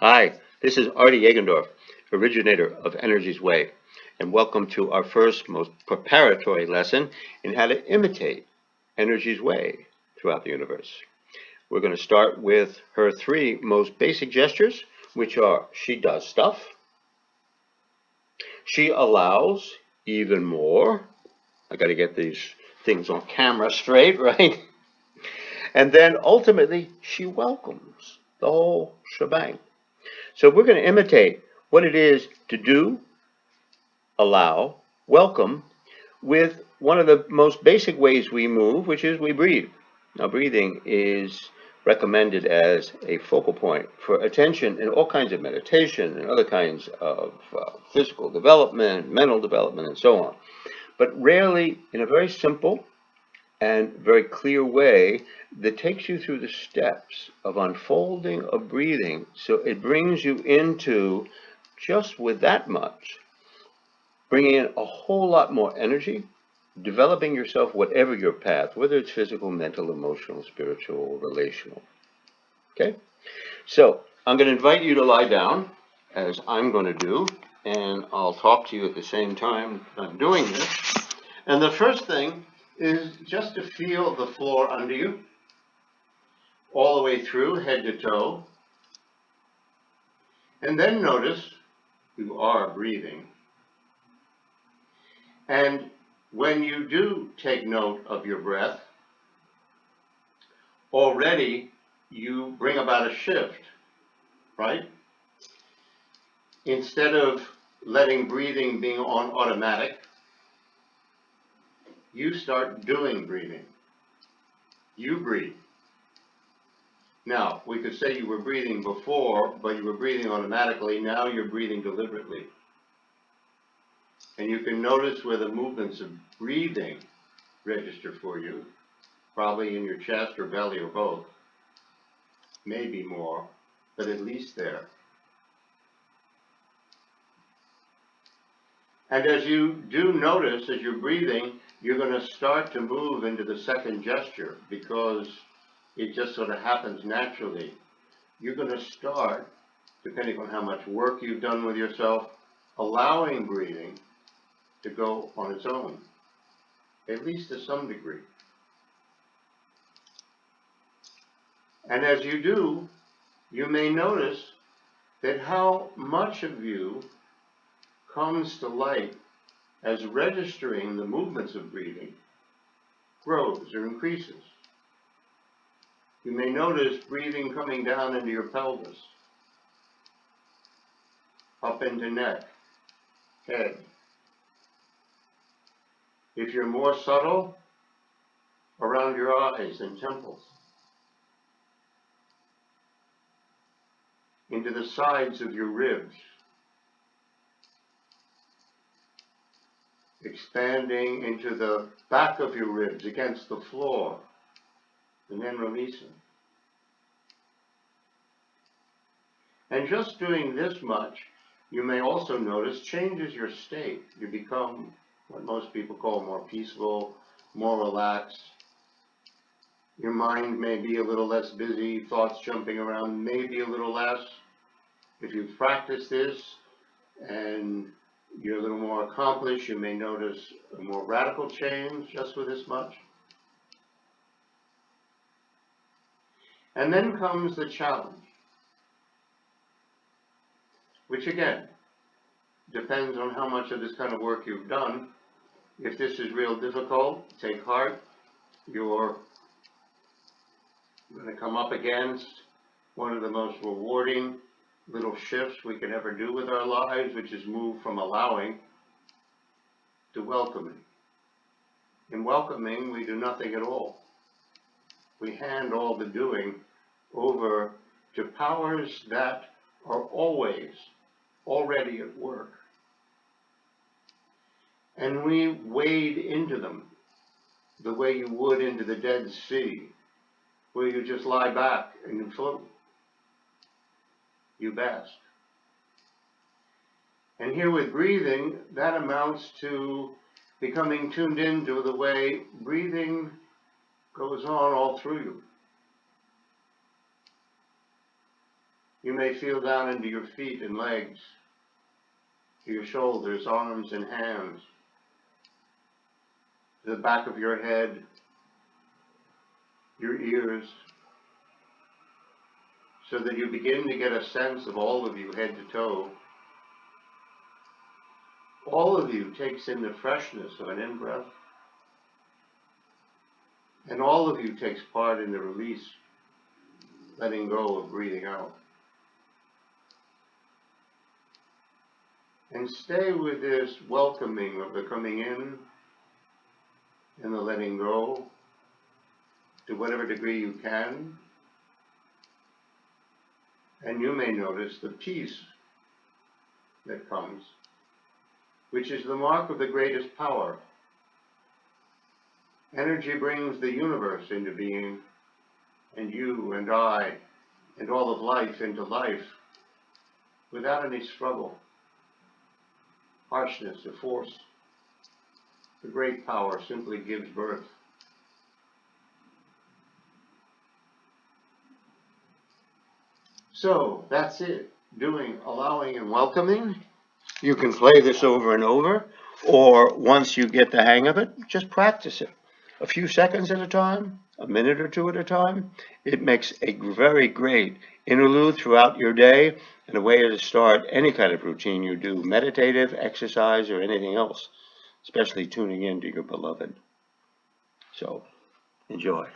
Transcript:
Hi, this is Artie Jagendorf, originator of Energy's Way, and welcome to our first, most preparatory lesson in how to imitate Energy's Way throughout the universe. We're going to start with her three most basic gestures, which are she does stuff, she allows even more. I got to get these things on camera straight, right? And then ultimately, she welcomes the whole shebang. So we're going to imitate what it is to do, allow, welcome with one of the most basic ways we move, which is we breathe. Now, breathing is recommended as a focal point for attention in all kinds of meditation and other kinds of physical development, mental development, and so on. But rarely in a very simple and very clear way that takes you through the steps of unfolding of breathing, so it brings you into, just with that much, bringing in a whole lot more energy, developing yourself, whatever your path, whether it's physical, mental, emotional, spiritual, relational. Okay? So I'm going to invite you to lie down, as I'm going to do, and I'll talk to you at the same time I'm doing this. And the first thing is just to feel the floor under you, all the way through, head to toe. And then notice you are breathing. And when you do take note of your breath, already you bring about a shift, right? Instead of letting breathing being on automatic, you start doing breathing. You breathe. Now, we could say you were breathing before, but you were breathing automatically. Now you're breathing deliberately. And you can notice where the movements of breathing register for you, probably in your chest or belly or both. Maybe more, but at least there. And as you do notice, as you're breathing, you're going to start to move into the second gesture, because it just sort of happens naturally. You're going to start, depending on how much work you've done with yourself, allowing breathing to go on its own, at least to some degree. And as you do, you may notice that how much of you comes to light as registering the movements of breathing grows or increases. You may notice breathing coming down into your pelvis, up into neck, head. If you're more subtle, around your eyes and temples, into the sides of your ribs, expanding into the back of your ribs against the floor, and then releasing. And just doing this much, you may also notice changes your state. You become what most people call more peaceful, more relaxed. Your mind may be a little less busy, thoughts jumping around maybe a little less. If you've practiced this and you're a little more accomplished, you may notice a more radical change just with this much. And then comes the challenge, which again depends on how much of this kind of work you've done. If this is real difficult, take heart. You're going to come up against one of the most rewarding little shifts we can ever do with our lives, which is move from allowing to welcoming. In welcoming, we do nothing at all. We hand all the doing over to powers that are always already at work. And we wade into them the way you would into the Dead Sea, where you just lie back and you float. You bask. And here with breathing, that amounts to becoming tuned into the way breathing goes on all through you. You may feel down into your feet and legs, to your shoulders, arms, and hands, to the back of your head, your ears, so that you begin to get a sense of all of you head to toe. All of you takes in the freshness of an in-breath, and all of you takes part in the release, letting go of breathing out. And stay with this welcoming of the coming in and the letting go to whatever degree you can. And you may notice the peace that comes, which is the mark of the greatest power. Energy brings the universe into being, and you and I and all of life into life without any struggle, harshness, or force. The great power simply gives birth. So that's it. Doing, allowing, and welcoming. You can play this over and over, or once you get the hang of it, just practice it. A few seconds at a time, a minute or two at a time. It makes a very great interlude throughout your day and a way to start any kind of routine you do, meditative, exercise, or anything else, especially tuning in to your beloved. So, enjoy.